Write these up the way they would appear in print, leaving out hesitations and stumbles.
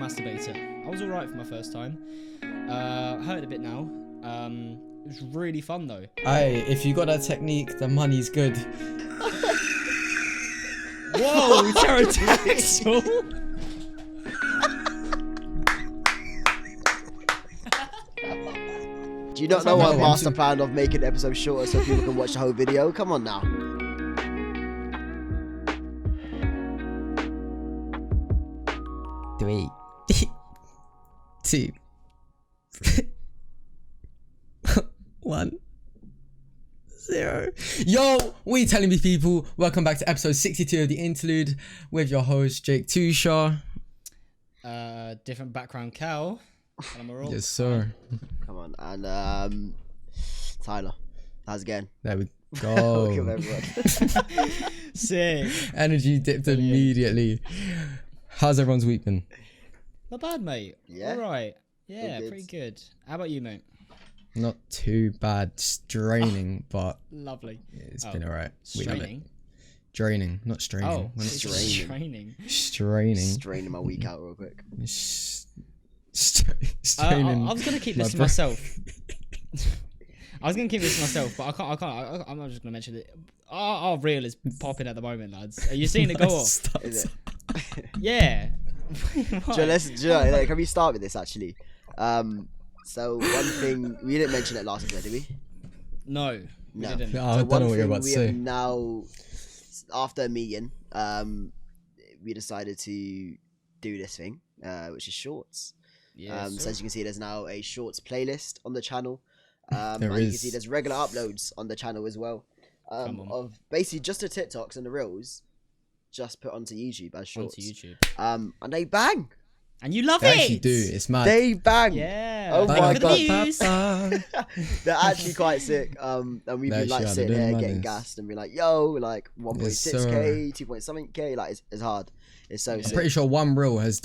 masturbator. I was alright for my first time. Hurt a bit now. It was really fun though. Aye, if you got that technique, the money's good. Whoa, pterodactyl! Do you not know our master plan of making the episode shorter so people can watch the whole video? Come on now. Three, two, one, zero. Yo, what are you telling me, people? Welcome back to episode 62 of the Interlude with your host Jake Tushaw. Different background, Cal. Yes, sir. Come on, and Tyler. How's it going? There we go. Kill everyone. Sick. Energy dipped immediately. How's everyone's week been? Not bad, mate. Yeah. All right. Yeah, Good. pretty good. How about you, mate? Not too bad. Straining, but Lovely. it's been alright. We love it. Straining. Draining, not straining. Oh, We're not straining. straining. Straining my week out real quick. Straining. I was gonna keep this to my myself. I was gonna keep this to myself, but I can't. I'm not just gonna mention it. Our reel is popping at the moment, lads. Are you seeing it go off? Is it? Yeah. Can we start with this actually? So one thing we didn't mention it last episode, did we? No. We No. didn't. I don't know what you're about to we say. have now, after a meeting, we decided to do this thing, which is shorts. Yeah. So as you can see, there's now a shorts playlist on the channel. There and you can is. see there's regular uploads on the channel as well. Come on. Of basically just the TikToks and the reels, just put onto YouTube as shorts. Onto YouTube. And they bang. And you love They it. actually do. It's mad. They bang. Yeah. Oh Thank my you for the God. views. They're actually quite sick. And we've They been like actually are. sitting They're here doing getting madness. gassed and be like, yo, like 1.6k, sir. 2 point something k. Like it's hard. It's so I'm sick. pretty sure one reel has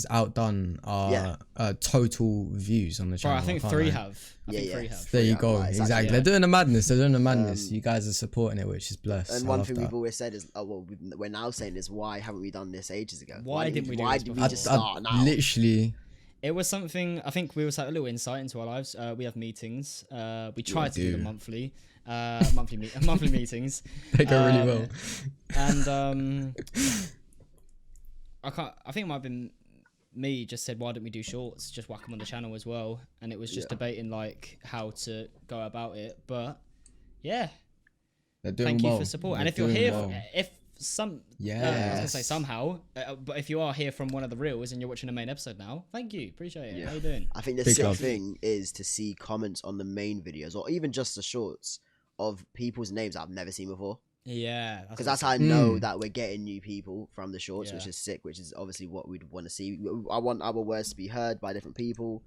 outdone our Yeah. total views on the Bro, channel. I think can't three lie. have. I think Yeah, three yeah. have. There you go. Right, Exactly. exactly. They're doing the madness. They're doing the madness. You guys are supporting it, which is blessed. And I one love thing that. we've always said is, we're now saying is, why haven't we done this ages ago? Why didn't we do Why this did before? we just start now? Literally. It was something, I think we also had a little insight into our lives. We have meetings. We try to do them monthly. Monthly meetings. They go really well. And I think it might have been me just said, why don't we do shorts? Just whack them on the channel as well. And it was just debating like how to go about it. But yeah, They're doing thank well. you for support. They're And if you're doing here, well. I was gonna say somehow, but if you are here from one of the reels and you're watching the main episode now, thank you, appreciate it. Yeah. How you doing? I think the Big sick love. thing is to see comments on the main videos or even just the shorts of people's names I've never seen before. Yeah, Because that's how I know Mm. that we're getting new people from the shorts, which Yeah. is sick, which is obviously what we'd want to see. I want our words to be heard by different people.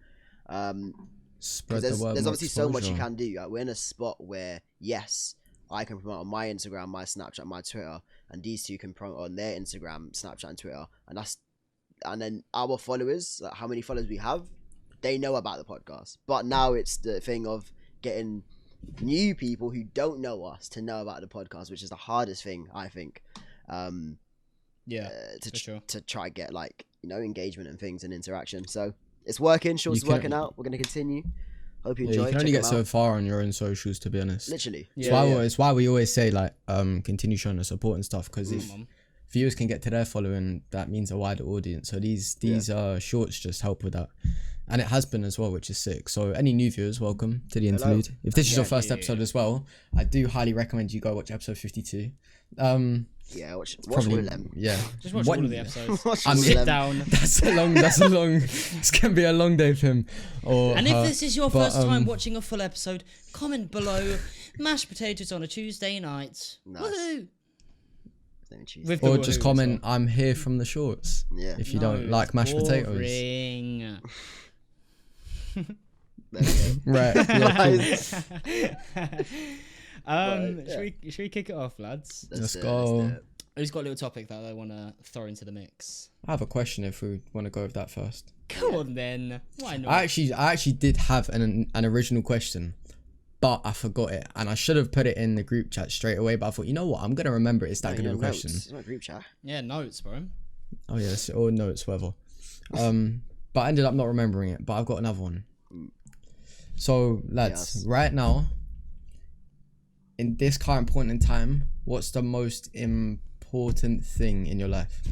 Spread There's the word. there's more obviously so much you exposure. can do. Like, we're in a spot where, yes, I can promote on my Instagram, my Snapchat, my Twitter, and these two can promote on their Instagram, Snapchat, and Twitter. And then our followers, like how many followers we have, they know about the podcast. But now it's the thing of getting new people who don't know us to know about the podcast, which is the hardest thing, I think. Yeah, to for sure. to try get like engagement and things and interaction. So it's working. Shorts is You can- working out. We're gonna continue. Hope you Yeah, enjoy. you can only Check get them so out. far on your own socials, to be honest. Literally. It's why we always say like continue showing the support and stuff, because if viewers can get to their following, that means a wider audience. So these shorts just help with that, and it has been as well, which is sick. So any new viewers, welcome to the Interlude. If this is your first episode as well, I do highly recommend you go watch episode 52. Yeah, watch Probably, all of them. yeah. Just watch all of the episodes. Watch I all mean- of Sit them. down. That's a long. It's gonna be a long day for him. And if this is your first time watching, watching a full episode, comment below mashed potatoes on a Tuesday night. Nice. Woohoo! Don't choose. With the or woohoo just as comment, well. I'm here from the shorts. Yeah. If you No, don't like mashed potatoes. boring. There we go. Right. Yeah, cool. Should we kick it off, lads? Let's do it, go. do it. Who's got a little topic that they want to throw into the mix? I have a question if we want to go with that first. Come on then. Why not? I actually did have an original question, but I forgot it, and I should have put it in the group chat straight away. But I thought, you know what, I'm gonna remember it. It's that good of a question. It's my group chat. Yeah, notes, bro. Oh yes, or notes, whatever. But I ended up not remembering it. But I've got another one. So, lads, right now, in this current point in time, what's the most important thing in your life?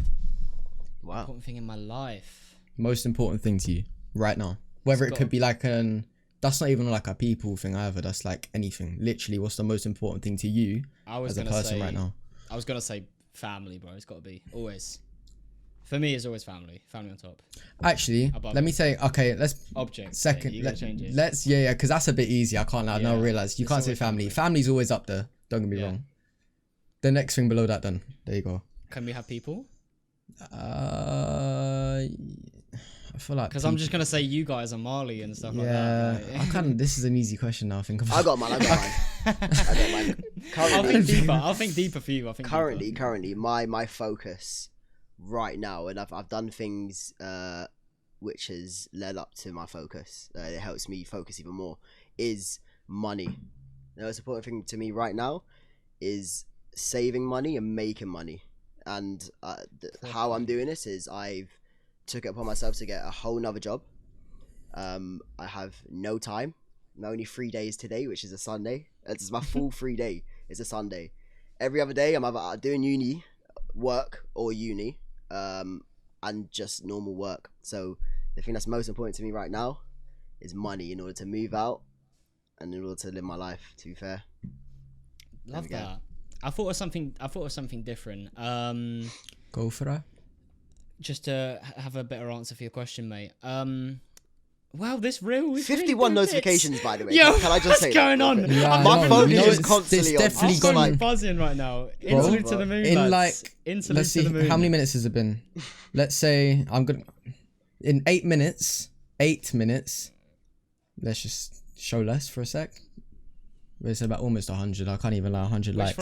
Wow. Important thing in my life. Most important thing to you right now. Whether it could be like that's not even like a people thing either. That's like anything. Literally, what's the most important thing to you as a person right now? I was gonna say family, bro. It's got to be always. For me, it's always family. Family on top. Actually, let me say, okay, let's object. Second, change it. Let's because that's a bit easy. I can't now realize you can't say family. Family's always up there. Don't get me wrong. The next thing below that, then there you go. Can we have people? I feel like because I'm just gonna say you guys are Marley and stuff like that. Yeah, I kind this is an easy question now. I think I got mine. I got mine. I'll think deeper for you. Currently, my focus right now, and I've done things which has led up to my focus. It helps me focus even more. Is money. The most important thing to me right now is saving money and making money. And how I'm doing this is I've took it upon myself to get a whole nother job. I have no time. My only 3 days today, which is a Sunday. It's my full 3 day. It's a Sunday. Every other day I'm either doing uni work or uni, and just normal work. So the thing that's most important to me right now is money in order to move out and in order to live my life. To be fair, love that. I thought of something different. Go for that. Just to have a better answer for your question, mate. Wow, this reel is 51 notifications, by the way. Yo, can I just say what's going on? Yeah, my phone is constantly it's definitely on. gone I'm buzzing right now. Interlude to the moon. In lads. Interlude let's see, to the moon. How many minutes has it been? Let's say I'm gonna in 8 minutes. 8 minutes. Let's just show less for a sec. It's about almost 100. I can't even allow 100 likes.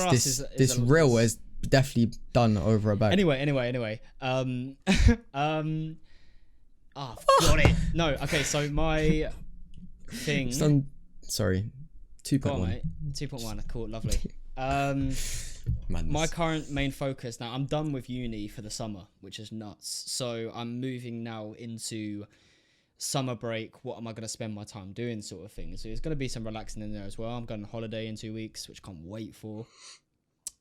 This reel is definitely done over a bag. Anyway. Got it. No, okay, so my thing. It's done. Sorry, 2.1. 2.1. Cool, lovely. My current main focus now. I'm done with uni for the summer, which is nuts. So I'm moving now into summer break. What am I going to spend my time doing, sort of thing. So there's going to be some relaxing in there as well. I'm going on holiday in 2 weeks, which I can't wait for.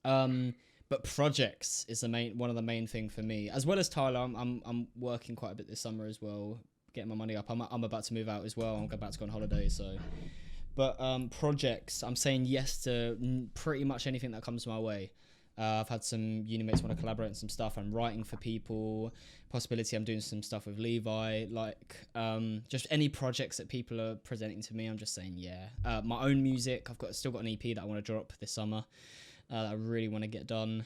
But projects is one of the main thing for me, as well as Tyler. I'm working quite a bit this summer as well, getting my money up. I'm about to move out as well. I'm about to go on holiday, so. But projects, I'm saying yes to pretty much anything that comes my way. I've had some uni mates want to collaborate on some stuff. I'm writing for people. Possibility I'm doing some stuff with Levi. Like just any projects that people are presenting to me, I'm just saying yeah. My own music, I've still got an EP that I want to drop this summer. That I really want to get done.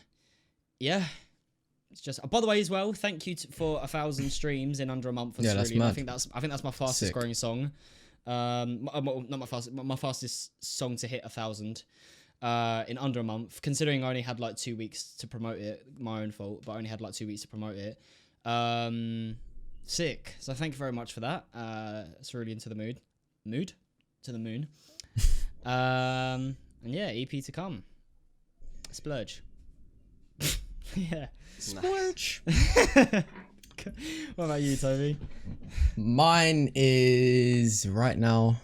Yeah, it's just. By the way, as well, thank you for 1,000 streams in under a month. Yeah, that's mad. I think that's my fastest growing song. Not my fastest song to hit 1,000 in under a month. Considering I only had like 2 weeks to promote it, my own fault, but I only had like 2 weeks to promote it. Sick. So thank you very much for that. It's really into the mood to the moon. And yeah, EP to come. Splurge. Yeah. Splurge. What about you, Toby? Mine is right now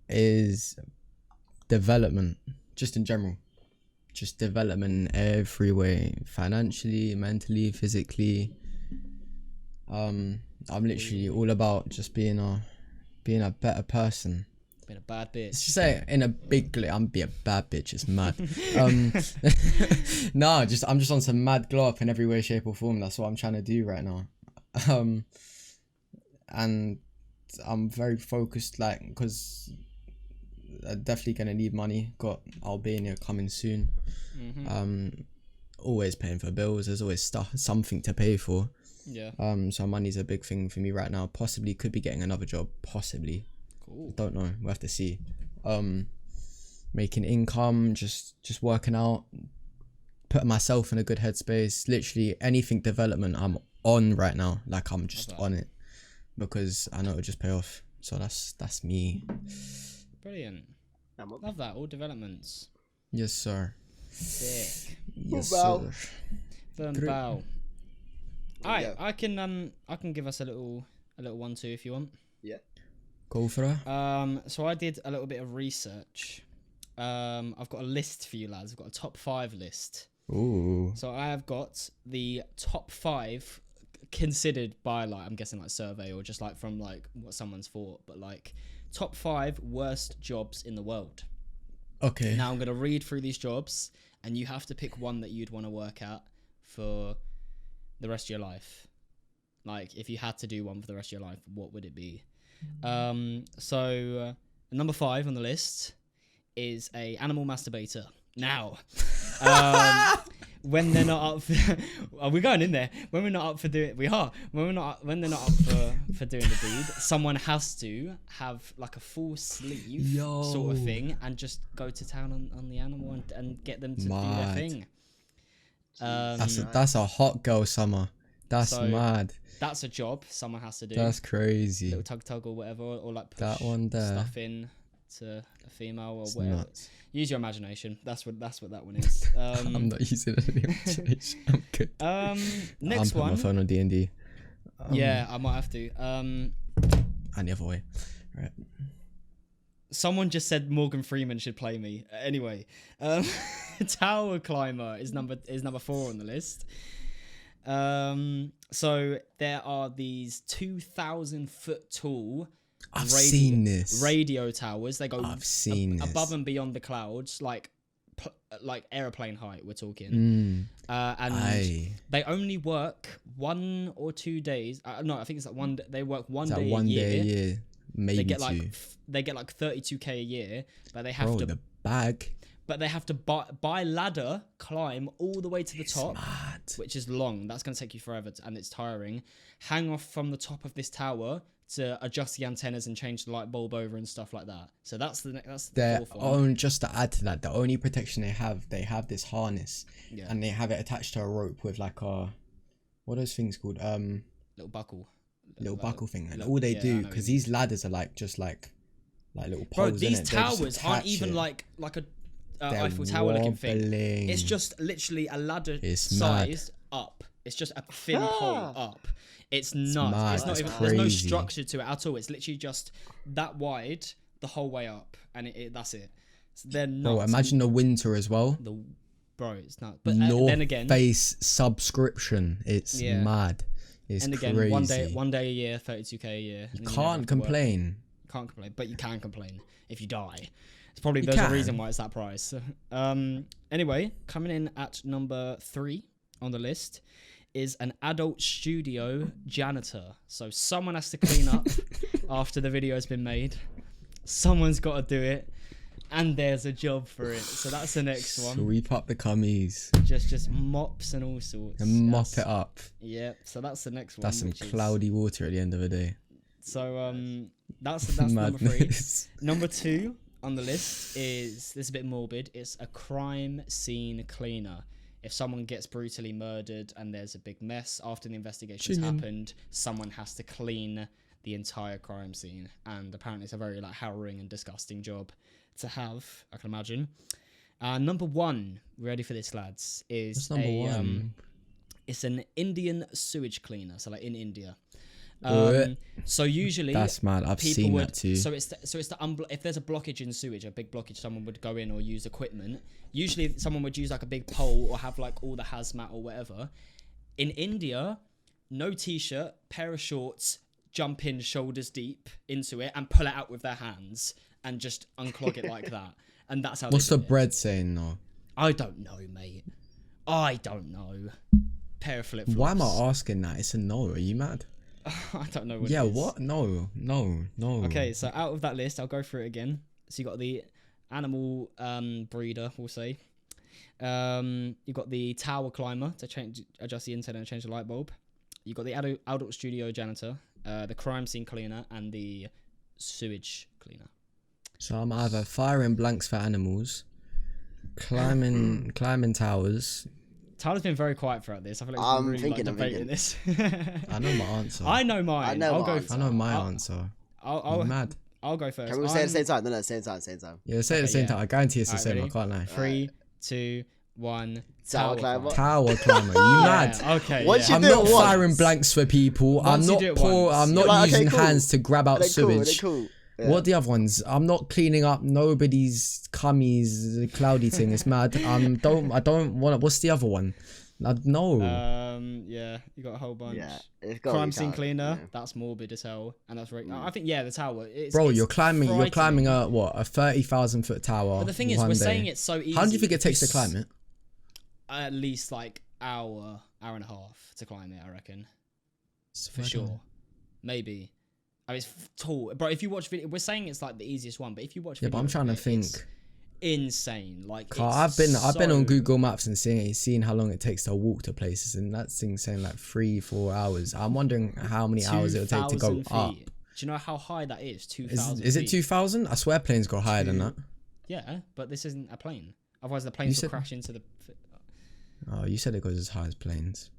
is development, just in general. Just development in every way, financially, mentally, physically. I'm literally all about just being a better person. Been a bad bitch. Let's just say in a big I'm be a bad bitch. It's mad. No, I'm just on some mad glow up in every way, shape or form. That's what I'm trying to do right now. And I'm very focused, like, because I'm definitely gonna need money. Got Albania coming soon. Mm-hmm. Always paying for bills. There's always something to pay for. Yeah. So money's a big thing for me right now. Possibly could be getting another job. Possibly. Cool. Don't know. We'll have to see. Making income, just working out, putting myself in a good headspace. Literally anything development I'm on right now. Like I'm just on it because I know it'll just pay off. So that's me. Brilliant. Love that. All developments. Yes, sir. Sick. Yes, sir. Bow. Alright, I can give us a little 1-2 if you want. Yeah. Go for it. So I did a little bit of research. I've got a list for you lads. I've got a top 5 list. Ooh. So I have got the top 5 considered by like, I'm guessing like survey or just like from like what someone's thought, but like top 5 worst jobs in the world. Okay. Now I'm going to read through these jobs and you have to pick one that you'd want to work at for the rest of your life. Like if you had to do one for the rest of your life, what would it be? So number 5 on the list is a animal masturbator. Now, when they're not up for, are we going in there? When we're not up for doing, we are. When they're not up for doing the deed, someone has to have like a full sleeve sort of thing and just go to town on the animal and get them to do their thing. That's a hot girl summer. That's mad. That's a job someone has to do. That's crazy. Little tug or whatever, or like push that one there. Stuff in to a female or whatever. Nuts. Use your imagination. That's what that one is. I'm not using any imagination. I'm good. Next one. I'm my phone on D&D. Yeah, I might have to. And the other way. Right. Someone just said Morgan Freeman should play me. Anyway, tower climber is number 4 on the list. So there are these 2,000 foot tall. I've seen this. Radio towers. They go above this. and beyond the clouds, like airplane height. We're talking. And they only work 1 or 2 days. No, I think it's like one. They work one day a year. Maybe they get like 32k a year, but they have to the bag. But they have to buy ladder, climb all the way to the top, which is long. That's going to take you forever, and it's tiring. Hang off from the top of this tower to adjust the antennas and change the light bulb over and stuff like that. So that's the fourth one. Just to add to that, the only protection they have this harness, and they have it attached to a rope with like a, what are those things called? Little buckle. Little buckle thing. And all they do, because these ladders are like just like little poles. Bro, these towers aren't even like a Eiffel Tower looking thing. It's just literally a ladder sized up. It's just a thin pole up. It's nuts. It's not even. There's no structure to it at all. It's literally just that wide the whole way up, and that's it. So they're nuts. Bro, imagine the winter as well. It's nuts. But North then again, Face subscription. It's mad. It's crazy. one day a year, 32k a year. You can't complain. You can't complain, but you can complain if you die. It's probably there's a reason why it's that price. Anyway, coming in at number 3 on the list is an adult studio janitor. So someone has to clean up after the video has been made. Someone's got to do it, and there's a job for it. So that's the next one. Sweep up the cummies. Just mops and all sorts. And mop it up. Yeah. So that's the next one. That's some cloudy water at the end of the day. So that's number 3. Number 2 on the list is, this is a bit morbid, it's a crime scene cleaner. If someone gets brutally murdered and there's a big mess after the investigation's happened, someone has to clean the entire crime scene. And apparently it's a very harrowing and disgusting job to have, I can imagine. Number 1, ready for this, lads, is it's an Indian sewage cleaner, so in India. So usually that's mad. I've seen that too. So it's if there's a blockage in sewage, a big blockage, someone would go in or use equipment. Usually someone would use a big pole or have all the hazmat or whatever. In India, no t-shirt, pair of shorts, jump in shoulders deep into it and pull it out with their hands and just unclog it like that. And that's how. What's the bread saying though? I don't know, mate. I don't know. Pair of flip-flops. Why am I asking that? It's a no. Are you mad? I don't know what it is. What? No. Okay, so out of that list, I'll go through it again. So you got the animal breeder, we'll say. You got the tower climber to adjust the antenna and change the light bulb. You got the adult studio janitor, the crime scene cleaner, and the sewage cleaner. So I'm either firing blanks for animals, climbing towers. Tyler's been very quiet throughout this. I feel like I'm really debating this. I know my answer. I know mine. I know my answer. I'll mad. I'll go first. Can we say it at the same time? No, same time. Yeah, say it at the same time. I guarantee it's the same. Ready? I can't lie. 3, 2, 1. Tower climber. Tower climber. You mad? Okay. Once yeah. you I'm do it not once. firing blanks for people. I'm Once you not do it poor. once. I'm You're not like, okay, using cool. hands to grab out They're cool. sewage. Yeah. What are the other ones? I'm not cleaning up nobody's cummies, cloudy thing. It's mad. I don't want. What's the other one? No. Yeah, you got a whole bunch. Yeah, it's got Crime scene cleaner. That's morbid as hell, and that's I think the tower. Bro, it's you're climbing frightening. a 30,000 foot tower. But the thing is, one we're day. saying it's so easy. How do you think it takes to climb it? At least like hour and a half to climb it, I reckon. For sure. Maybe. I mean, it's tall, bro. If you watch video, we're saying it's like the easiest one, but if you watch, Yeah, but I'm trying to think. It's insane. Like, I've been on Google Maps and seeing how long it takes to walk to places, and that thing's saying like 3-4 hours. I'm wondering how many hours it would take to go 2,000 up. feet. Do you know how high that is? 2,000. Is it 2,000? I swear planes go higher than that. Yeah, but this isn't a plane. Otherwise, the planes will crash into the. Oh, you said it goes as high as planes.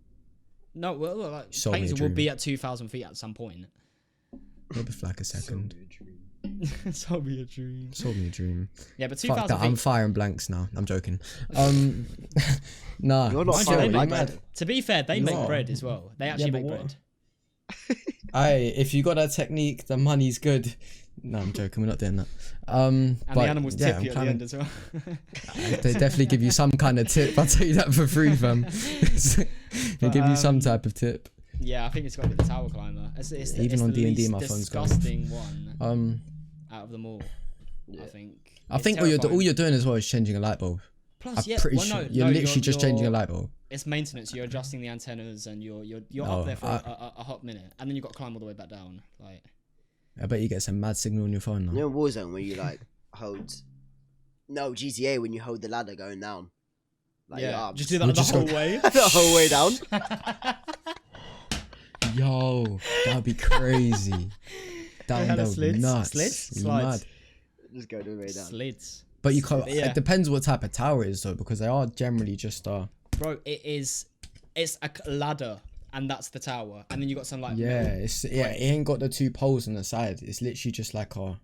No, well, like, Sold me a planes will dream. be at 2,000 feet at some point. Maybe for like a second. Sold me a dream. Sold me a dream. Yeah, but Fuck 2,000 that. feet. I'm firing blanks now. I'm joking. Nah. You're not Mind you, firing they make blanks. bread. To be fair, they make bread as well. They actually but make what? bread. If you got that technique, the money's good. No, I'm joking. We're not doing that. And But the animals tip I'm you at the end as well. They definitely give you some kind of tip. I'll tell you that for free, fam. They give you some type of tip. Yeah, I think it's got to be the tower climber. It's on the D&D, least my phone's going. disgusting one I out of them all. Yeah. I think. think all you're doing as well is changing a light bulb. Plus, I'm pretty sure you're literally just changing a light bulb. It's maintenance. You're adjusting the antennas, and you're No, up there for a hot minute, and then you've got to climb all the way back down. Like, I bet you get some mad signal on your phone now. You know Warzone where you like hold. No, GTA when you hold the ladder going down. Like your yeah, arms. just do that the whole way. The whole way down. Yo, that'd be crazy. That would be nuts. Slids? You're Slides. mad. Just go the way down. Slids. But you can't. Yeah. It depends what type of tower it is though, because they are generally just Bro, it's a ladder, and that's the tower, and then you got some like it ain't got the 2 poles on the side. It's literally just like Well,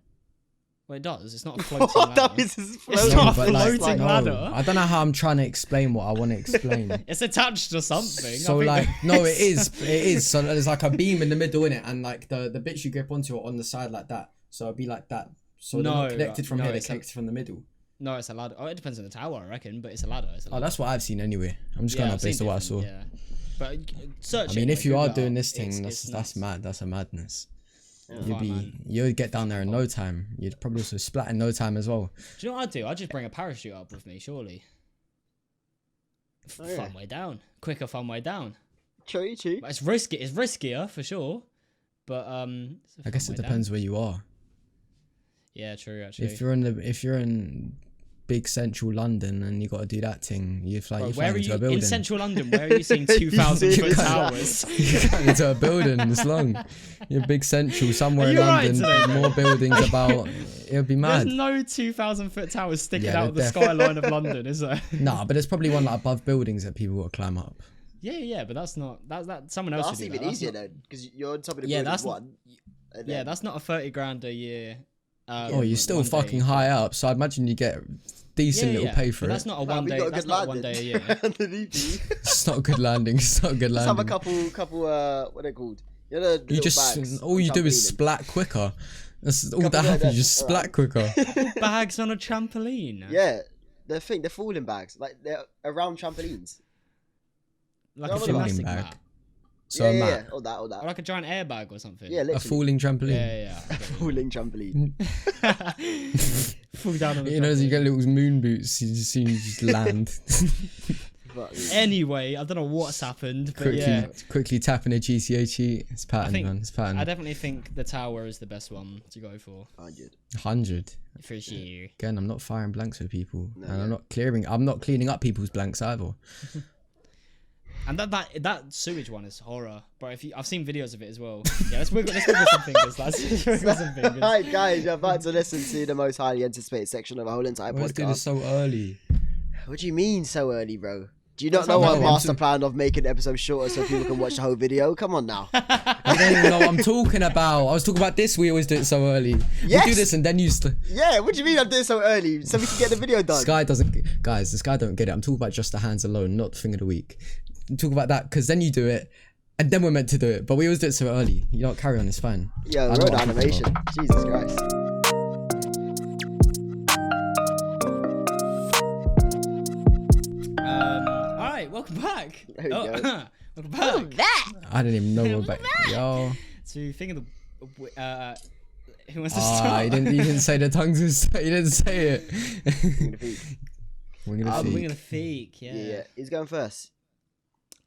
it does. It's not a floating What ladder. is It's floating? not a but like, floating no, ladder. I don't know how I'm trying to explain what I want to explain. It's attached to something. So I think like, that- no, it is. So there's like a beam in the middle in it, and like the bits you grip onto are on the side like that. So it'd be like that. So they're not connected from here. They're connected from the middle. No, it's a ladder. Oh, it depends on the tower, I reckon, but it's a ladder. Oh, that's what I've seen anyway. I'm just going I've off based seen on what I saw. different, Yeah. But search I mean, it, if you Google are it doing up, this thing, it's that's nuts. mad. That's a madness. Yeah. You'd get down there in no time. You'd probably also splat in no time as well. Do you know what I'd do? I'd just bring a parachute up with me, surely. Oh, yeah. Fun way down. Quicker, fun way down. True. But it's risky. It's riskier for sure. But it's a I guess fun it way down. depends where you are. Yeah, true. Actually. If you're in big central London and you got to do that thing, you're Bro, flying where are into you a building. in central London? Where are you seeing 2,000 foot towers? You're flying into a building. It's long. You're big central somewhere Are in you alright London. today, More buildings about. It'll be mad. There's no 2,000 foot towers sticking Yeah, out of the they're skyline of London, is there? Nah, but there's probably one like above buildings that people got to climb up. Yeah, but that's not that. Someone else That's should do even that. That's easier not- then, because you're on top of the Yeah, building that's one. and Yeah, then- that's not a 30 grand a year. Oh, you're still one day. fucking high up, so I imagine you get decent little pay for but it. that's not a Man, one we day. got a That's good not a landing. 1 day a year. Underneath you. It's not a good landing. It's not a good Let's have landing. a couple what are they called? You know, the You little just bags all you on do is trampolining. splat quicker. That's all Couple that there, happens. You there. just splat quicker. Bags on a trampoline. Yeah, they're falling bags, like they're around trampolines. Like No, a no, no. gymnastic Falling bag. mat. So yeah, a yeah, mat, yeah, all that. Or like a giant airbag or something. Yeah, a literally. falling trampoline. Yeah. Falling trampoline. Fall down on the You know, as you trampoline. get little moon boots, you just land. But, Anyway, I don't know what's happened, but yeah. quickly tapping a GCA cheat. It's pattern, think- man. It's pattern. I definitely think the tower is the best one to go for. 100. For sure. Again, I'm not firing blanks for people, No, and yeah. I'm not cleaning up people's blanks either. And that sewage one is horror. But I've seen videos of it as well. Yeah, let's wiggle some fingers, lads. Let's wiggle some fingers. Alright, guys, you're about to listen to the most highly anticipated section of our whole entire Let's do this podcast. so early. What do you mean so early, bro? Do you not know what master plan of making the episode shorter so people can watch the whole video? Come on now. You don't even know what I'm talking about. I was talking about this. We always do it so early. Yes. We do this and then you... Yeah, what do you mean I'm doing so early? So we can get the video done. Sky doesn't... Guys, this guy don't get it. I'm talking about just the hands alone, not the thing of the week. I'm talking about that because then you do it and then we're meant to do it. But we always do it so early. You don't carry on, it's fine. Yeah, road animation. Jesus Christ. Welcome back. There we go. Welcome back. I didn't even know we're back. Yo. To think of the who wants to start? He didn't say the tongues. He didn't say it. We're gonna feek. Yeah. He's going first.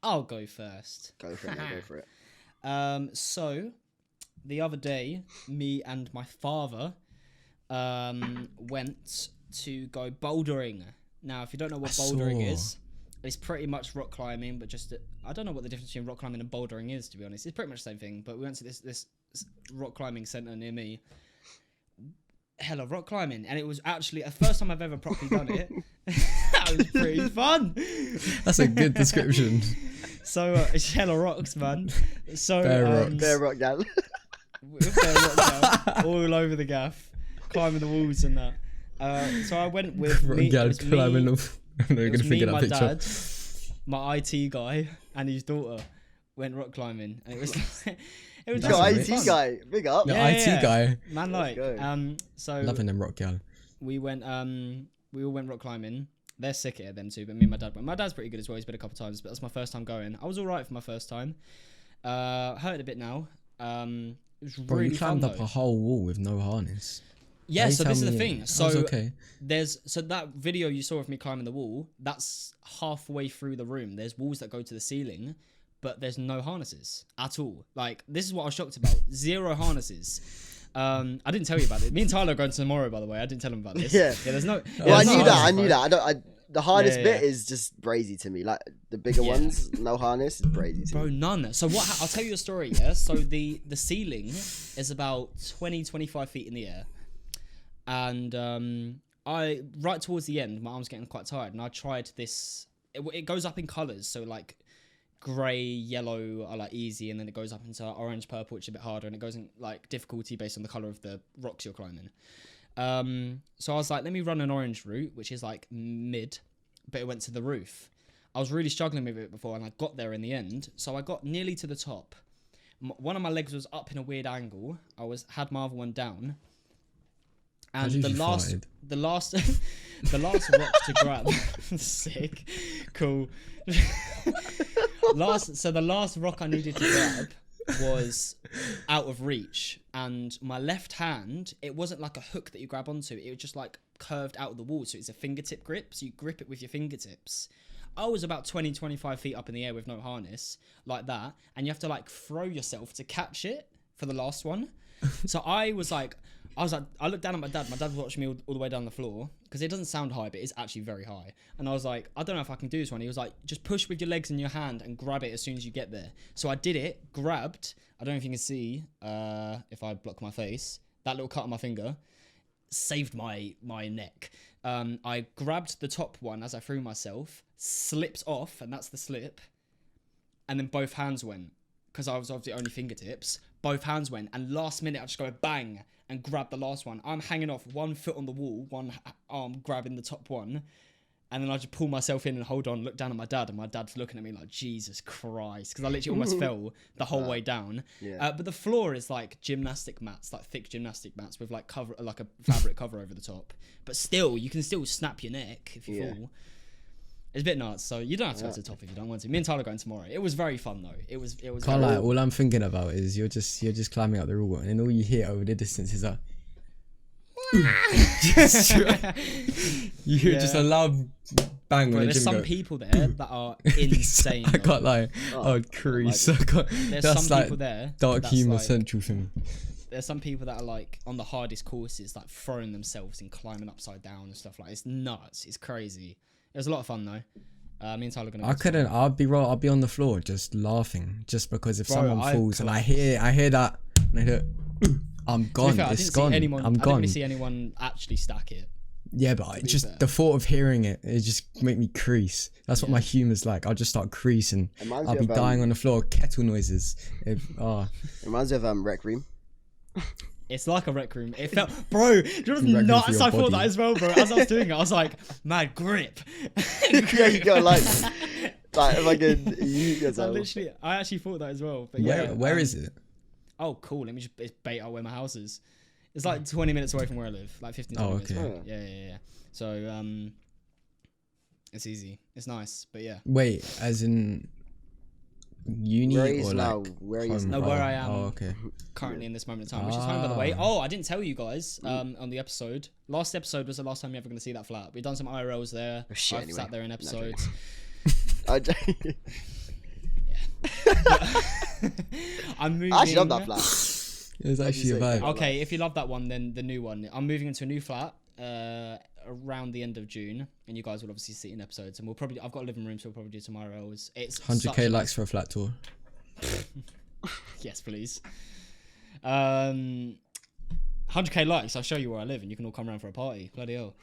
I'll go first. Go for it. Go for it. So the other day, me and my father went to go bouldering. Now, if you don't know what bouldering is, it's pretty much rock climbing, but just I don't know what the difference between rock climbing and bouldering is, to be honest. It's pretty much the same thing. But we went to this rock climbing center near me. Hella rock climbing, and it was actually the first time I've ever properly done it. That was pretty fun. That's a good description. So it's hella rocks, man. So Bare rocks. Bare rock gal. Bare rock gal, all over the gaff, climbing the walls and that. So I went with me. My dad, my IT guy, and his daughter went rock climbing, and it was Your IT guy, big up. Your IT guy, man, like so loving them rock gal. We all went rock climbing. They're sick at them too, but me and my dad went. My dad's pretty good as well. He's been a couple of times, but that's my first time going. I was all right for my first time. Hurt a bit now. It was really you climbed fun, up a whole wall with no harness. Yeah, so this is the thing. So okay. So that video you saw of me climbing the wall, that's halfway through the room. There's walls that go to the ceiling, but there's no harnesses at all. Like, this is what I was shocked about. 0 harnesses. I didn't tell you about it. Me and Tyler are going tomorrow, by the way. I didn't tell him about this. Yeah. There's no. Well, I knew that. The hardest bit is just brazy to me. Like the bigger ones, no harness is brazy to me. None. So I'll tell you a story. Yeah. So the ceiling is about 20-25 feet in the air. And I right towards the end, my arm's getting quite tired, and I tried this. It goes up in colours, so like grey, yellow are like easy, and then it goes up into orange, purple, which is a bit harder, and it goes in like difficulty based on the colour of the rocks you're climbing. So I was like, let me run an orange route, which is like mid, but it went to the roof. I was really struggling with it before, and I got there in the end. So I got nearly to the top. One of my legs was up in a weird angle. Had my other one down. And the last rock to grab, sick, cool. The last rock I needed to grab was out of reach, and my left hand, it wasn't like a hook that you grab onto. It was just like curved out of the wall, so it's a fingertip grip. So you grip it with your fingertips. I was about 20-25 feet up in the air with no harness, like that, and you have to like throw yourself to catch it for the last one. So I looked down at my dad. My dad was watching me all the way down the floor, because it doesn't sound high, but it's actually very high. And I was like, I don't know if I can do this one. He was like, just push with your legs in your hand and grab it as soon as you get there. So I did it, grabbed. I don't know if you can see, if I block my face, that little cut on my finger saved my neck. I grabbed the top one as I threw myself, slipped off, and that's the slip. And then both hands went, because I was obviously only fingertips. Both hands went, and last minute I just go bang and grab the last one. I'm hanging off, 1 foot on the wall, one arm grabbing the top one, and then I just pull myself in and hold on, look down at my dad, and my dad's looking at me like, Jesus Christ, because I literally almost fell the whole way down. Yeah. But the floor is like gymnastic mats, like thick gymnastic mats with like a fabric cover over the top. But still, you can still snap your neck if you fall. It's a bit nuts, so you don't have to go to the top if you don't want to. Me and Tyler are going tomorrow. It was very fun though. It was. Can't lie. All I'm thinking about is you're just climbing up the wall, and then all you hear over the distance is a. You hear just a loud bang. Bro, there's some people there that are insane. I can't lie. Oh, Reece. There's some people there. Dark humour central for me. There's some people that are like on the hardest courses, like throwing themselves and climbing upside down and stuff like. It's nuts. It's crazy. It was a lot of fun though. Me and Tyler are gonna. I'll be on the floor just laughing, just because if someone falls and I hear that, and I hear, I'm gone. It's gone. I'm gone. I didn't really see anyone actually stack it. Yeah, but the thought of hearing it just make me crease. That's what my humour's like. I'll just start creasing. I'll be dying on the floor. Kettle noises. It reminds me of Rec Room. It's like a Rec Room. It felt, bro. Do you know nuts? I thought that as well, bro. As I was doing it, I was like, mad grip. Yeah, you got like fucking. I actually thought that as well. But where is it? Oh, cool. Let me just bait out where my house is. It's like 20 minutes away from where I live. Like 15 minutes. Okay. Yeah. So, it's easy. It's nice, but yeah. Wait, as in uni or like where is no, where I am. Oh, okay. Currently in this moment in time, which is home, by the way. Oh, I didn't tell you guys on the episode. Last episode was the last time you're ever going to see that flat. We've done some IRLs there. I've sat there in episodes. I'm moving. I actually love that flat. It was actually a vibe. Okay, if you love that one, then the new one. I'm moving into a new flat around the end of June, and you guys will obviously see it in episodes. And I've got a living room, so we'll probably do some IRLs. It's 100k likes for a flat tour. Yes, please. 100k likes. I'll show you where I live, and you can all come around for a party. Bloody hell,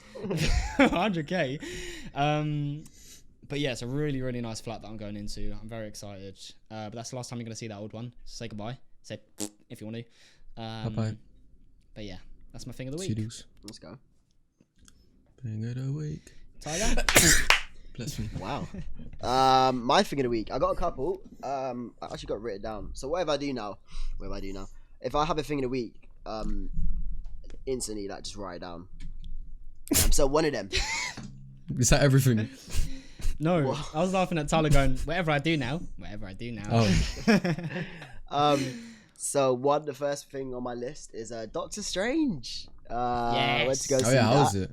100k. But yeah, it's a really, really nice flat that I'm going into. I'm very excited. But that's the last time you're going to see that old one. So say goodbye. Say if you want to. Bye-bye. But yeah, that's my thing of the week. Toodles. Let's go. Thing of the week. Tiger. Bless me. Wow. My thing of the week. I got a couple. I actually got it written down. So whatever I do now, if I have a thing of the week, instantly like just write it down. So one of them. Is that everything? No, what? I was laughing at Tyler going, whatever I do now. Oh. So the first thing on my list is Doctor Strange. Yes. Went to go see yeah, how that. was it?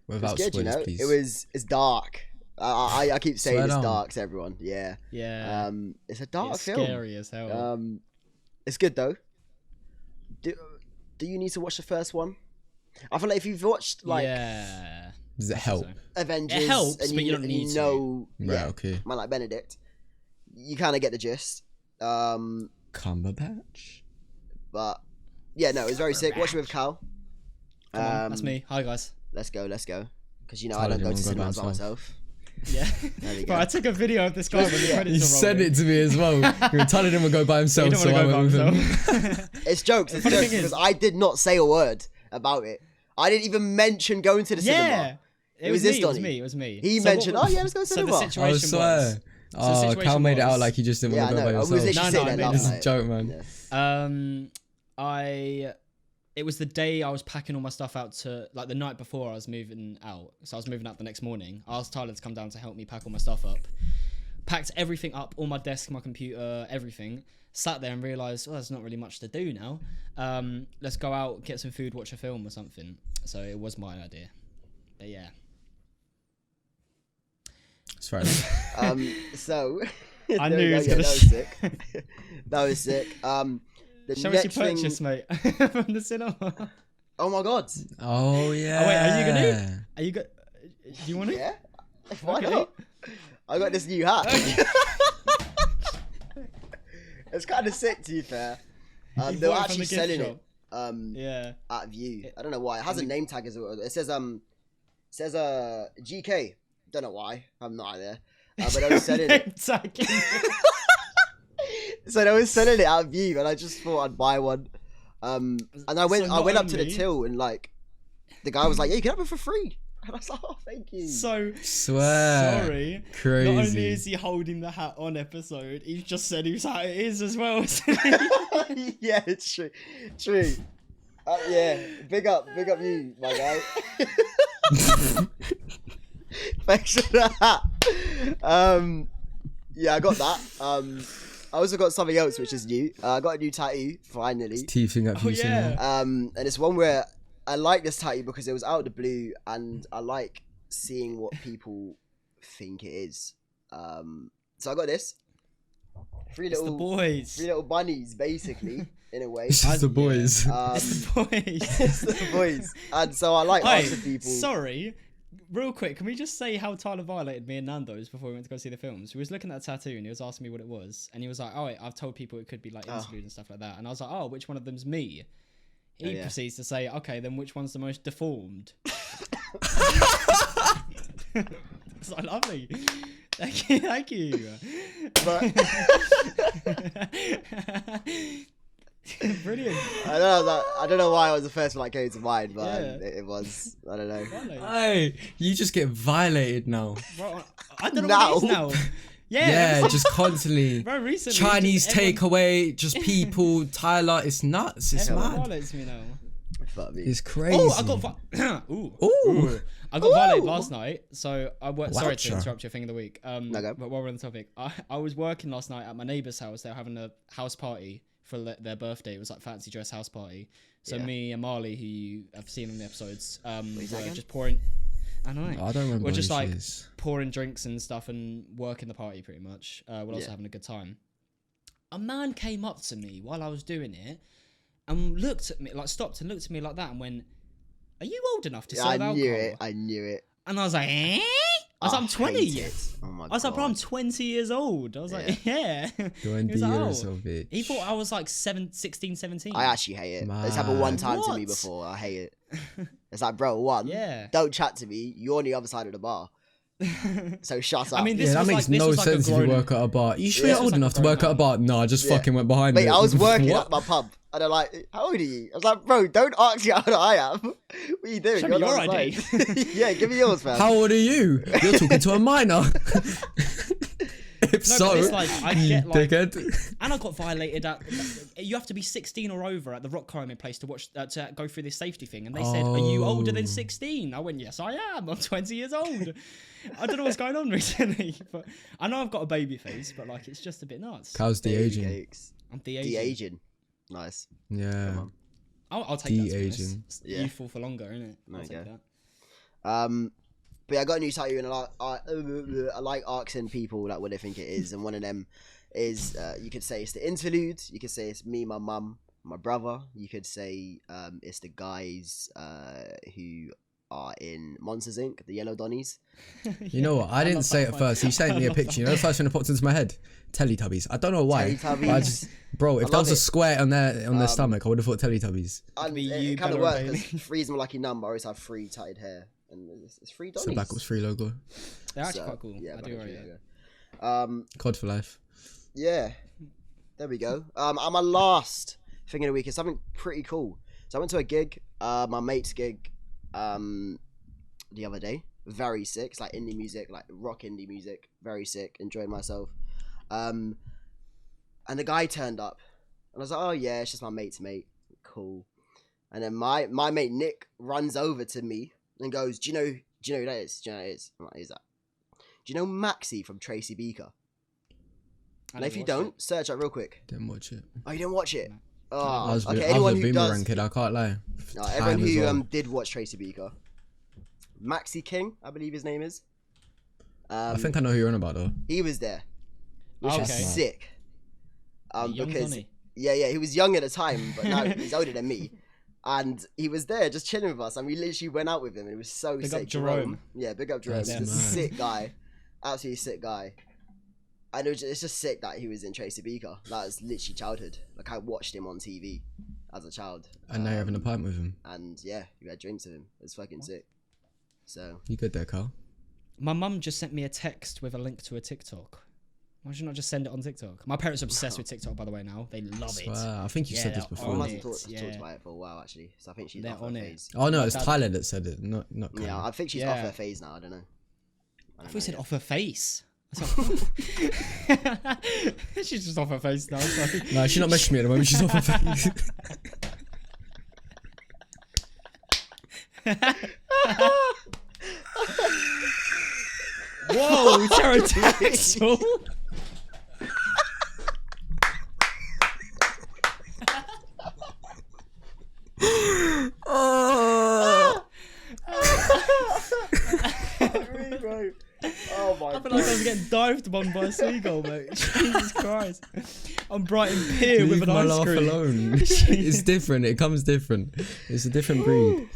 Without It's good, spoilers, please. It's dark. I keep saying Swear it's down. dark to everyone. Yeah. Yeah. It's a dark It's film. scary as hell. It's good though. Do you need to watch the first one? I feel like if you've watched yeah. Does it help? Avengers, It helps, and but you don't need to. Right, okay. Man like Benedict, you kind of get the gist. Cumberbatch. But yeah, no, it's very sick. Watch it with Cal. Come on, that's me. Hi guys. Let's go. Because Tyler I don't go didn't to wanna go by cinemas by myself. Yeah. There we Bro, go. I took a video of this guy when the credits You were said rolling. it to me as well. Tyler didn't want to go by He himself, didn't so want I to go went by with him. himself. It's jokes. It's funny jokes thing is- because I did not say a word about it. I didn't even mention going to the cinema. Yeah. It was me. He So mentioned, what- let's go to So cinema. the I situation swear. was. Oh, situation Cal made it out was- like he just didn't Yeah, want to I go by know. I was himself. literally No, saying I that mean, This is a last joke, night. man. It was the day I was packing all my stuff out to, like the night before I was moving out. So I was moving out the next morning. I asked Tyler to come down to help me pack all my stuff up. Packed everything up, all my desk, my computer, everything. Sat there and realised, there's not really much to do now. Let's go out, get some food, watch a film or something. So it was my idea. But yeah. That's right. So I there knew we he go. was Yeah, gonna that was sick. That was sick. The Show us your next thing. purchase, mate, from the cinema. Oh my god. Oh, yeah. Oh, wait, are you gonna? Are you go? Do you want to? Yeah. Why Okay. not? I got this new hat. It's kind of sick, to be fair. You They're bought it from actually the gift selling shop? it. Yeah. At View. I don't know why. It has a name tag as well. It says GK. Don't know why. I'm not there. But I was selling it. So they were selling it at View, and I just thought I'd buy one. And I went up to the till, and like, the guy was like, "Yeah, you can have it for free." And I was like, "Oh, thank you." So Swear. sorry. Crazy. Not only is he holding the hat on episode, he's just said whose hat it is as well. Yeah, it's true. True. Yeah, big up you, my guy. Thanks for that. Yeah, I got that. I also got something else which is new. I got a new tattoo finally. Teething up you yeah. And it's one where I like this tattoo because it was out of the blue, and I like seeing what people think it is. So I got this. It's the boys. Three little bunnies, basically, in a way. It's just the boys. It's the boys. It's the boys. And so I like asking people. Sorry, real quick, can we just say how Tyler violated me and Nando's before we went to go see the films? We was looking at a tattoo and he was asking me what it was, and he was like, "Oh, wait, I've told people it could be like Interlude and stuff like that." And I was like, "Oh, which one of them's me?" He proceeds to say, "Okay, then which one's the most deformed?" It's like lovely. Thank you. But brilliant. I don't know why it was the first one that came to mind, but Yeah. it was. I don't know. Hey, you just get violated now. Bro, I don't know what it is now. Yeah, just constantly. Bro, recently, Chinese just everyone- takeaway, just people, Tyler, it's nuts, it's Everyone mad. violates me now. Fuck me. It's crazy. Oh, I got Ooh. I got violated last night. So I worked. Sorry to Wowcha. interrupt your thing of the week. go. But while we're on the topic, I was working last night at my neighbour's house. They were having a house party for their birthday. It was like fancy dress house party. So Yeah. me and Marley, who you have seen in the episodes, were again? just pouring. I know. I don't remember. We're just who she like is. pouring drinks and stuff and working the party pretty much. We're also having a good time. A man came up to me while I was doing it and looked at me, like stopped and looked at me like that and went, "Are you old enough to serve alcohol?" I knew it. And I was like, eh? I was like, I'm 20. hate it. Oh my I was like, bro, I'm God. 20 years old. I was like, yeah. 20 He was like, years "Oh." of it. He thought I was like 16, 17. I actually hate it. It's happened one Mad. time to me What? before. I hate it. It's like, bro, one, Yeah. don't chat to me. You're on the other side of the bar. So shut up. I mean, this Yeah, that was makes like, this no was like a sense if you grown- work at a bar. You sure Yeah, you're this old was like enough a to work grown at a bar? No, I just Yeah. fucking went behind Mate, it. I was working What? at my pub, and they're like, "How old are you?" I was like, "Bro, don't ask me how old I am. What are you doing? Show You're me your on the ID." side." Yeah, give me yours, man. How old are you? You're talking to a minor. If No, so, but it's like, I you get like, dickhead. and I got violated at, you have to be 16 or over at the rock climbing place to watch, to go through this safety thing. And they said, "Are you older than Oh. 16? I went, "Yes, I am. I'm 20 years old. I don't know what's going on recently, but I know I've got a baby face, but like, it's just a bit nuts. How's the Baby aging? cakes. I'm de-aging. De-aging. Nice. Yeah. Come on. I'll take that. To be honest. De-aging. It's Yeah. Youthful for longer, isn't it? I'll Okay. take that. But yeah, I got a new tattoo, and I like asking people like what they think it is, and one of them is you could say it's the Interlude, you could say it's me, my mum, my brother, you could say it's the guys who are in Monsters Inc., the Yellow Donnies. You know what? I didn't say it first. You sent me a picture. You know the first thing that popped into my head? Teletubbies. I don't know why. Teletubbies. But I just, bro, if I that was love a it. square on their stomach, I would have thought Teletubbies. And be it you, kind of Bella works Bailey. because three's my lucky number. I always have 3 tatted hair, and it's 3 Donnies. It's the Black Ops 3 logo. They're actually So, quite cool. Yeah, I Black do Ops rate 3 it. logo. COD for life. Yeah, there we go. And my last thing of the week is something pretty cool. So I went to a gig, my mate's gig, the other day. Very sick. It's like indie music, like rock indie music. Very sick. Enjoyed myself. And the guy turned up, and I was like, "Oh yeah, it's just my mate's mate. Cool." And then my mate Nick runs over to me and goes, "Do you know who that is? Do you know who that is?" I'm like, "Who's that?" Do you know Maxi from Tracy Beaker? And if you don't, search up real quick. Didn't watch it. Oh, you didn't watch it? No. Oh, I was, okay. I Anyone was a who does, boomerang kid, I can't lie. everyone Time as who well. did watch Tracy Beaker, Maxi King, I believe his name is. I think I know who you're on about though. He was there, which was Okay. sick. Young Because Donny. yeah, he was young at the time, but now he's older than me. And he was there just chilling with us, and we literally went out with him, and it was so Big sick. up Jerome. Yeah, big up Jerome. That's He's a mad. sick guy, absolutely sick guy. And it's just sick that he was in Tracy Beaker. That was literally childhood. Like I watched him on TV as a child. And now you're having a pint with him. And yeah, we had drinks with him. It was fucking sick. So You good there, Carl? My mum just sent me a text with a link to a TikTok. Why should you not just send it on TikTok? My parents are obsessed with TikTok, by the way. Now they love it. Swear, I think you Yeah, said this they're my before. on mum it. hasn't talked Yeah. about it for a while actually. So I think she's They're off her on it. phase. Oh no, My it's dad- Tyler that said it, not Carl. Yeah, I think she's Yeah. off her phase now. I don't know. I thought you said off her face. She's just off her face now. Sorry. No, she's not messaging me at the moment. She's off her face. Whoa, pterodactyl. Oh. Oh my I feel god. like I was getting dived upon by a seagull, mate. Jesus Christ. I'm Brighton Pier with Leave an my ice laugh cream. alone. It's different. It comes different. It's a different breed.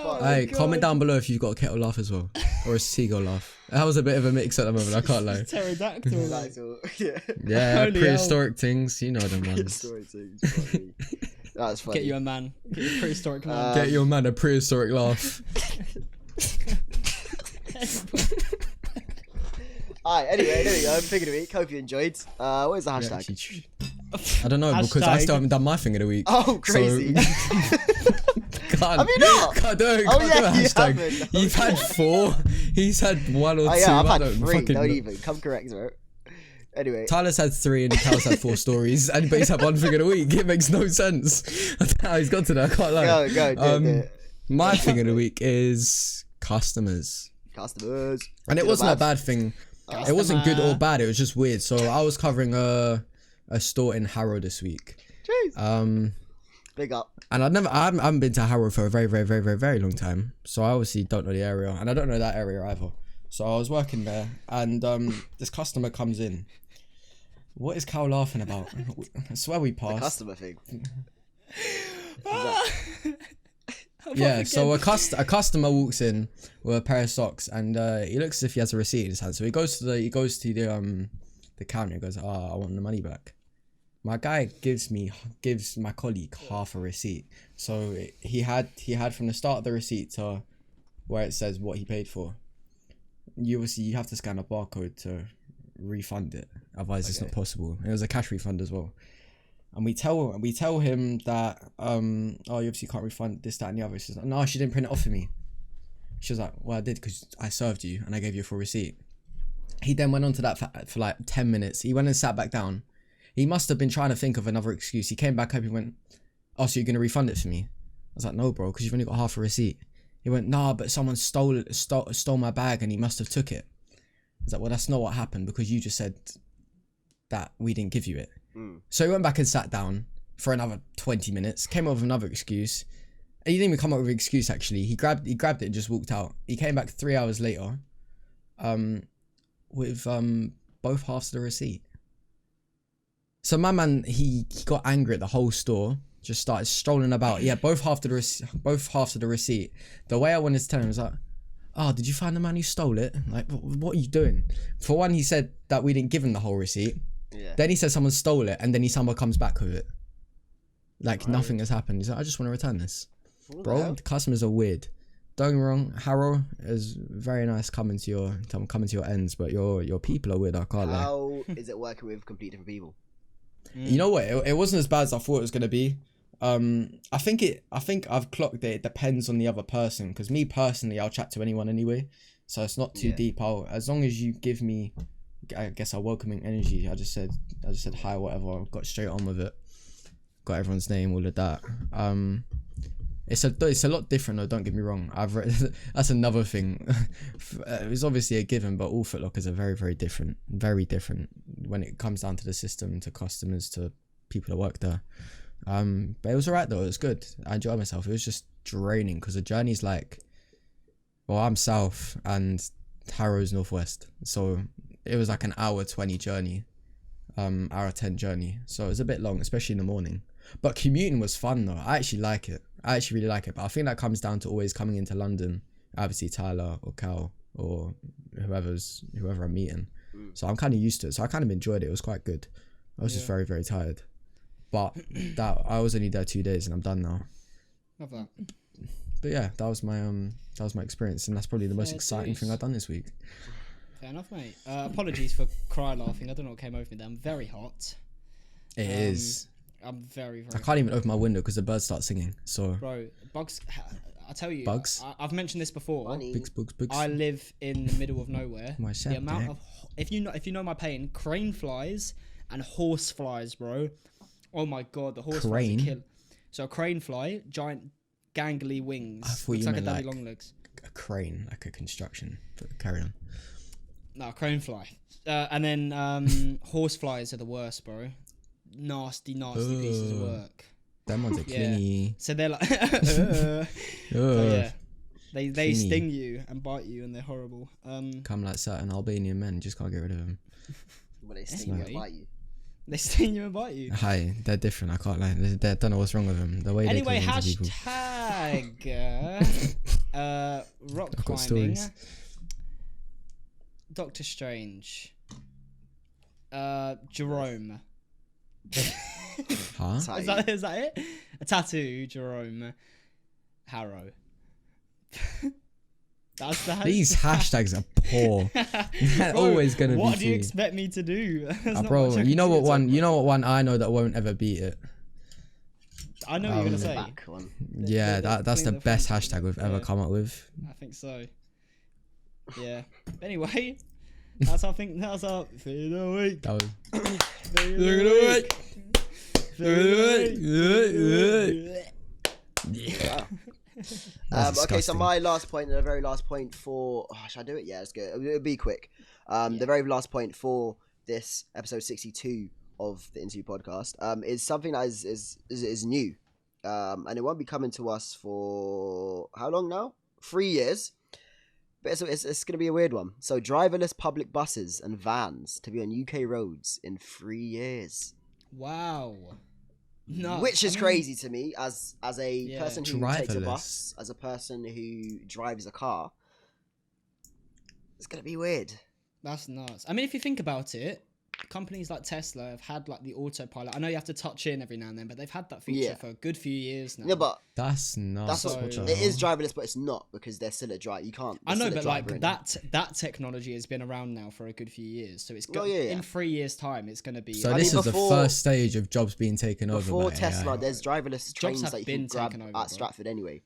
Oh Hey, God. comment down below if you've got a kettle laugh as well, or a seagull laugh. That was a bit of a mix at the moment. I can't lie. Pterodactyl. mate. That's all. Yeah. Yeah, Holy prehistoric things. You know them ones. Story too. Funny. That's funny. Get you a man. Get your prehistoric man. Uh, Get your man a prehistoric laugh. Alright, anyway, there we go. Figure of the week. Hope you enjoyed. What is the hashtag? I don't know, because I still haven't done my thing of the week. Oh, crazy. So... Have you not? Can't do a hashtag. You've had 4. He's had 1 or 2. Yeah, I've had 3. Don't even. Come correct, bro. Anyway. Tyler's had 3 and Cal's had 4 stories. And he's had 1 thing of the week. It makes no sense. I don't know how he's got to that. I can't lie. Go, do it. My thing of the week is customers. And it wasn't a bad thing. It wasn't good or bad. It was just weird. So I was covering a store in Harrow this week. Jeez. Big up. And I haven't been to Harrow for a very, very, very, very, very long time. So I obviously don't know the area, and I don't know that area either. So I was working there, and this customer comes in. What is Cal laughing about? I swear we passed. The customer thing. Yeah, so a customer walks in with a pair of socks, and he looks as if he has a receipt in his hand. So he goes to the counter and goes, I want the money back. My guy gives my colleague half a receipt. So he had from the start of the receipt to where it says what he paid for. You have to scan a barcode to refund it. Otherwise it's not possible. It was a cash refund as well. And we tell him that you obviously can't refund this, that, and the other. He says, no, she didn't print it off for me. She was like, well, I did because I served you and I gave you a full receipt. He then went on to that for like 10 minutes. He went and sat back down. He must have been trying to think of another excuse. He came back up. He went, oh, so you're gonna refund it for me? I was like, no, bro, because you've only got half a receipt. He went, nah, but someone stole my bag and he must have took it. I was like, well, that's not what happened because you just said that we didn't give you it. So he went back and sat down for another 20 minutes, came up with another excuse. And he didn't even come up with an excuse, actually. He grabbed it and just walked out. He came back 3 hours later with both halves of the receipt. So my man, he got angry at the whole store, just started strolling about. Yeah, both halves of the receipt. The way I wanted to tell him was like, oh, did you find the man who stole it? Like, what are you doing? For one, he said that we didn't give him the whole receipt. Yeah. Then he said someone stole it, and then someone comes back with it. Like, nothing has happened. He's like, I just want to return this. Bro, the customers are weird. Don't get me wrong, Harrow is very nice coming to your ends, but your people are weird. I can't lie. How is it working with completely different people? You know what? It wasn't as bad as I thought it was gonna be. I think I've clocked it. It depends on the other person. Because me personally, I'll chat to anyone anyway, so it's not too deep. As long as you give me, I guess, a welcoming energy. I just said hi, whatever. Got straight on with it. Got everyone's name, all of that. It's a lot different though. Don't get me wrong. I've read that's another thing. It's obviously a given, but all Foot Lockers are very, very different. Very different when it comes down to the system, to customers, to people that work there. But it was alright though. It was good. I enjoyed myself. It was just draining because the journey's like, well, I'm south and Harrow's northwest, so it was like an hour 20 journey, hour 10 journey. So it was a bit long, especially in the morning. But commuting was fun though. I actually like it. I actually really like it. But I think that comes down to always coming into London. Obviously Tyler or Cal or whoever I'm meeting. So I'm kind of used to it. So I kind of enjoyed it. It was quite good. I was just very, very tired. But I was only there 2 days and I'm done now. Love that. But yeah, that was my experience, and that's probably the most exciting thing I've done this week. Fair enough, mate. Apologies for cry laughing. I don't know what came over me there. I'm very hot. It is. I'm very, very. I can't even open my window because the birds start singing. So. Bro, bugs. I tell you. Bugs. I've mentioned this before. Bugs. I live in the middle of nowhere. The amount of if you know my pain, crane flies and horse flies, bro. Oh my god, the horse flies are kill. So a crane fly, giant gangly wings. I thought you meant like long legs. A crane, like a construction. But carry on. No, crane fly. And then horse flies are the worst, bro. Nasty pieces of work. Them ones are clingy. So they're like, they sting you and bite you, and they're horrible. Come like certain Albanian men, just can't get rid of them. But they sting you and bite you. They sting you and bite you. Hi, they're different. I can't lie. They don't know what's wrong with them. The way anyway, they hashtag rock climbing. Stories. Doctor Strange. Jerome. Huh? Is that it? A tattoo, Jerome. Harrow. That's the hashtag. These hashtags are poor. They're always gonna be. What do you free. expect me to do? Bro, you know what one? You know what one I know that won't ever beat it. I know what you're gonna say. Back one. Yeah, that's the best hashtag we've ever come up with. I think so. Yeah. Anyway, that's our fade away. That was. Yeah. That's Okay, so disgusting. my last point, and the very last point for... Oh, should I do it? Yeah, it's good. It'll be quick. The very last point for this episode 62 of the Interlude Podcast is something that is new. And it won't be coming to us for... How long now? 3 years. But it's going to be a weird one. So, driverless public buses and vans to be on UK roads in 3 years. Wow. No, Which is crazy to me as a person who takes a Driverless. bus, as a person who drives a car. It's going to be weird. That's nuts. I mean, if you think about it, companies like Tesla have had like the autopilot. I know you have to touch in every now and then, but they've had that feature for a good few years now. No, but That's nuts. that's What what, the it is hell? driverless, but it's not because they're still a drive. You can't. I know, there's but still a like driver in that technology has been around now for a good few years. So it's in 3 years' time, it's going to be. So I this mean, is the before- first stage of jobs being taken over Before by Tesla, AI. there's driverless trains have that you been can grab taken over, at bro. Stratford anyway.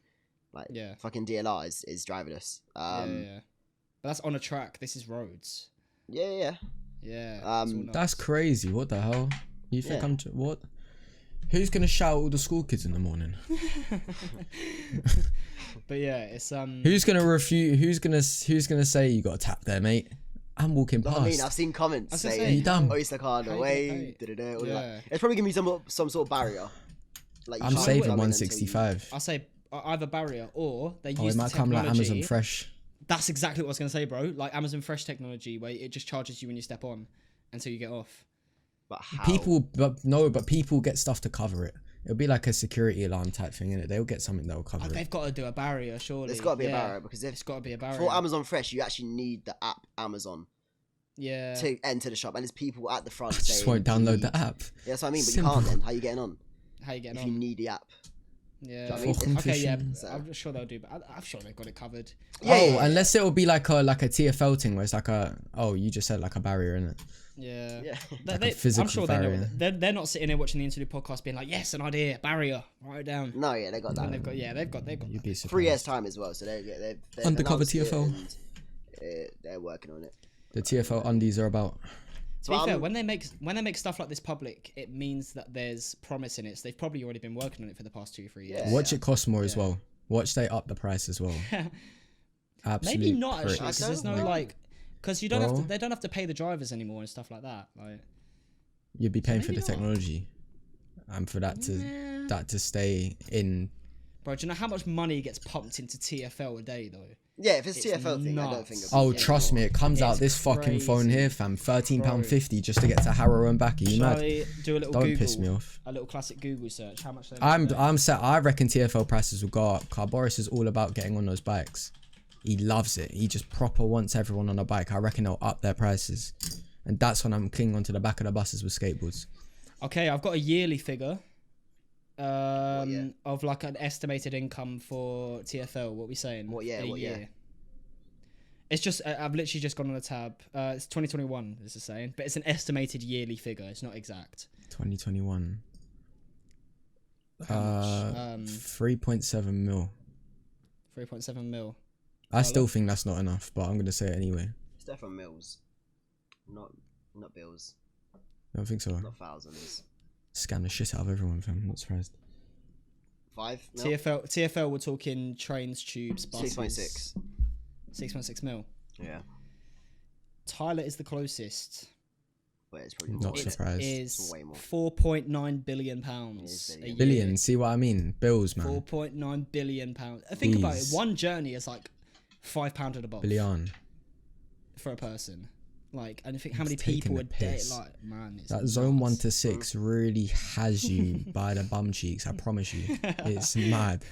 Like fucking DLR is driverless. Yeah. But that's on a track. This is roads. Yeah. Yeah. it's all nuts. That's crazy. What the hell? You think Yeah. what? Who's gonna shout at all the school kids in the morning? But yeah, it's Who's gonna refute? Who's gonna say you got to tap there, mate? I'm walking No, past. I mean, I've seen comments I was gonna saying, say, you dumb? "Oh, it's the car on the How you way." gonna da-da-da, all Yeah. that. It's probably gonna be some sort of barrier. Like you I'm can't saving go in until 165. I say either barrier or they Oh, use it the might come technology. like Amazon Fresh. That's exactly what I was going to say, bro. Like Amazon Fresh technology, where it just charges you when you step on until you get off. But how? But people get stuff to cover it. It'll be like a security alarm type thing, innit? They'll get something that'll cover it. They've got to do a barrier, surely. There's got to be a barrier because it's got to be a barrier. for Amazon Fresh, you actually need the app Amazon Yeah. to enter the shop, and there's people at the front Just saying, won't download "You the need-" app. Yeah, that's what I mean. But Simple. you can't. Then how you getting on How you getting if on? you need the app? Yeah. Do you know what I mean? Okay, yeah. competition. So- I'm sure they'll do, but I'm sure they've got it covered. Yeah. Unless it'll be like a TFL thing where it's like you just said like a barrier, innit? Yeah. Yeah. They, a physical I'm sure barrier. they're not sitting there watching the Interlude Podcast being like, yes, an idea, barrier, write it down. No, yeah, they got that. And they've got You'd be surprised. 3 years time as well, so they've Undercover announced it TFL. and, they're working on it. The TFL undies are about. To be But fair, when they make stuff like this public, it means that there's promise in it. So they've probably already been working on it for the past 2-3 years. Yeah. Watch it cost more as well. Watch they up the price as well. Absolutely. Maybe not actually, pricks. because there's no know. like, because you don't have to. Bro. They don't have to pay the drivers anymore and stuff like that. Like, You'd be paying for maybe the not. technology, and for that to stay in. bro, do you know how much money gets pumped into TFL a day though? Yeah, if it's It's TFL thing, I don't nuts. think. Oh, it'll be trust me, more. it comes out It's this fucking phone crazy. here, fam. £13.50 just to get to Harrow and back. Are you Shall mad? I do a little Don't Google, piss me off. a little classic Google search? How much? I'm set. I reckon TFL prices will go up. Car Boris is all about getting on those bikes. He loves it. He just proper wants everyone on a bike. I reckon they'll up their prices, and that's when I'm clinging onto the back of the buses with skateboards. Okay, I've got a yearly figure. year? Of like an estimated income for TFL. What we saying? What year? A What year? It's just I've literally just gone on a tab. It's 2021. This is saying, but it's an estimated yearly figure. It's not exact. 2021. How much? 3.7 mil. 3.7 mil. I still think that's not enough, but I'm gonna say it anyway. Stefan Mills, not bills, I don't think so. not thousands. Scam the shit out of everyone, fam. I'm not surprised. 5 mil? TFL. We're talking trains, tubes, buses. 6.6. 6.6 mil. Yeah, Tyler is the closest. but it's probably Not more. It surprised. is way more. £4.9 billion It a is year. Billion. See what I mean? Bills, man. 4.9 billion pounds. Think about it. Jeez. One journey is like £5 and above Billion. for a person. Like, and think how many It's taking people the a day. piss. Like, man, it's That zone 1 nuts. to 6 really has you by the bum cheeks. I promise you. It's mad.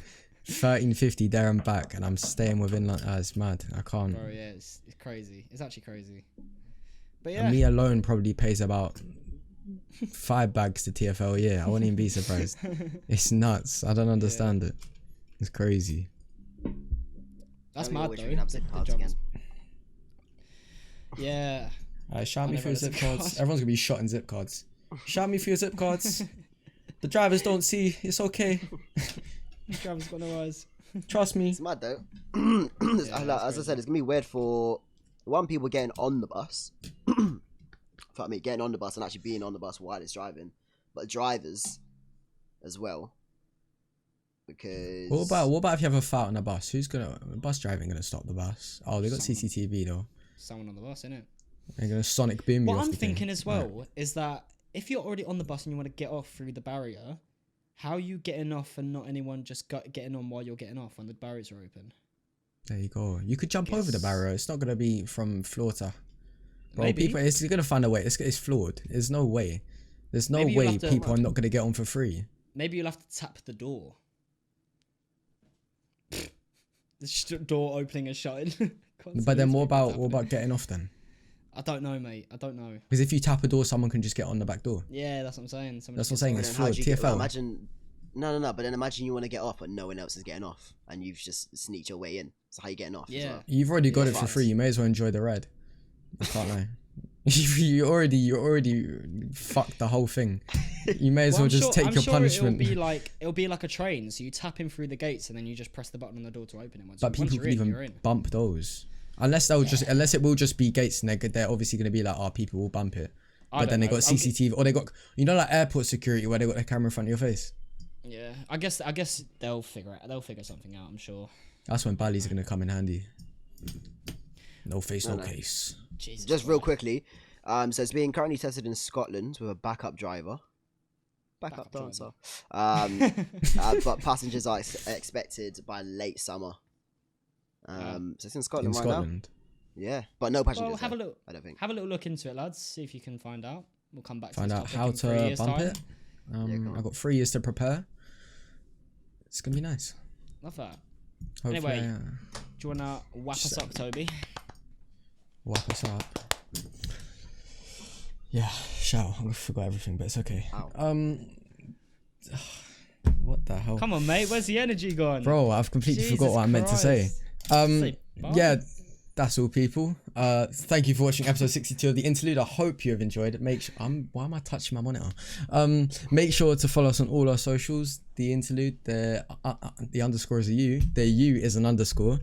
13.50 there and back, and I'm staying within like it's mad. I can't. Bro, yeah, it's crazy. It's actually crazy. But yeah, And me alone probably pays about 5 bags to TFL a year. I wouldn't even be surprised. It's nuts. I don't understand it. It's crazy. That's Now we mad wish though. we could have zip cards again. Yeah. Shout me I for your never zip had a zip cards. card. Everyone's gonna be shot in zip cards. Shout me for your zip cards. The drivers don't see. It's okay. Drivers got no eyes. Trust me. It's mad though. Yeah, As I said, it's gonna be weird for people getting on the bus. Fuck me, getting on the bus and actually being on the bus while it's driving, but drivers as well. Because What about if you have a fight on a bus? Bus driving gonna stop the bus? Oh, they got CCTV though. Someone on the bus, innit? They're gonna sonic boom you. What off I'm the thing. thinking as well is that if you're already on the bus and you want to get off through the barrier, how are you getting off and not anyone just getting on while you're getting off when the barriers are open? There you go. You could jump over the barrier. It's not gonna be from floor to. Bro, Maybe. people, it's gonna find a way. It's flawed. There's no way. There's no Maybe you'll way have to- people are not gonna get on for free. Maybe you'll have to tap the door. The door opening and shutting. But then what about getting off then? I don't know, mate. I don't know. Because if you tap a door, someone can just get on the back door. Yeah, that's what I'm saying. Someone That's just what I'm saying. gets It's Then how'd flawed. you TFL. imagine. No. But then imagine you want to get off, but no one else is getting off, and you've just sneaked your way in. So how you getting off? As Yeah. well? You've already got You're it for fucked. free. You may as well enjoy the ride. I can't lie. you already fucked the whole thing. You may as well just take your punishment. It'll be like a train. So you tap in through the gates and then you just press the button on the door to open it. Once But people you're can in, you're even in. bump those. Unless it will just be gates and they're obviously going to be like, oh, people will bump it. But then they got CCTV or they got, like airport security where they got their camera in front of your face. Yeah, I guess they'll figure it. They'll figure something out. I'm sure. That's when Bali's going to come in handy. No face, no No. case. Jesus. Just real quickly, so it's being currently tested in Scotland with a backup driver, backup dancer. But passengers are expected by late summer. So it's in Scotland right now. Yeah, but no passengers. Well, have a there, look. I don't think. Have a little look into it, lads. See if you can find out. We'll come back. Find to out this how topic in 3 to years' bump time. it. come on. I've got 3 years to prepare. It's going to be nice. Love that. Hopefully, Anyway. Do you wanna whap us up, Toby? whap us up. Yeah, shout. I forgot everything, but it's okay. Ow. What the hell? Come on, mate. Where's the energy gone? Bro, I've completely Jesus forgot what I meant to say. Say bye. Yeah, that's all, people. Thank you for watching episode 62 of the Interlude. I hope you have enjoyed it. Why am I touching my monitor? Make sure to follow us on all our socials. The Interlude, the underscore is a U. The U is an underscore.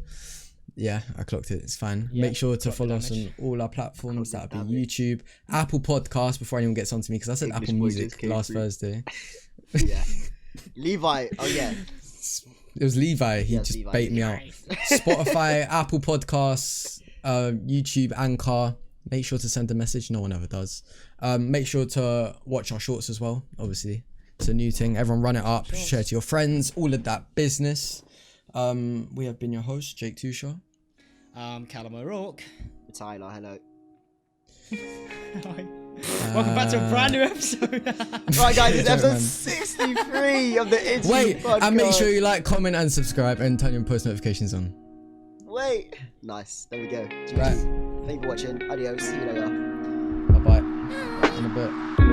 Yeah, I clocked it. It's fine. Yeah, Make sure to clocked the follow us on damage. all our platforms. That would be YouTube, Apple Podcast. Before anyone gets onto me, because I said English Apple boy Music just came last through. Thursday. Yeah. Levi. Oh yeah. It was Levi. He Yes, just Levi. baited me out. Spotify, Apple Podcasts, YouTube, Anchor. Make sure to send a message. No one ever does. Make sure to watch our shorts as well. Obviously, it's a new thing. Everyone run it up. Share to your friends. All of that business. We have been your host, Jake Tushaw. Callum O'Rourke. Tyler. Hello. Hi. Welcome back to a brand new episode. Right, guys, it's episode Man. 63 of the Interlude Wait, Podcast. and make sure you like, comment, and subscribe, and turn your post notifications on. Wait. Nice. There we go. Right. Thank you for watching. Adios. See you later. Bye bye. In a bit.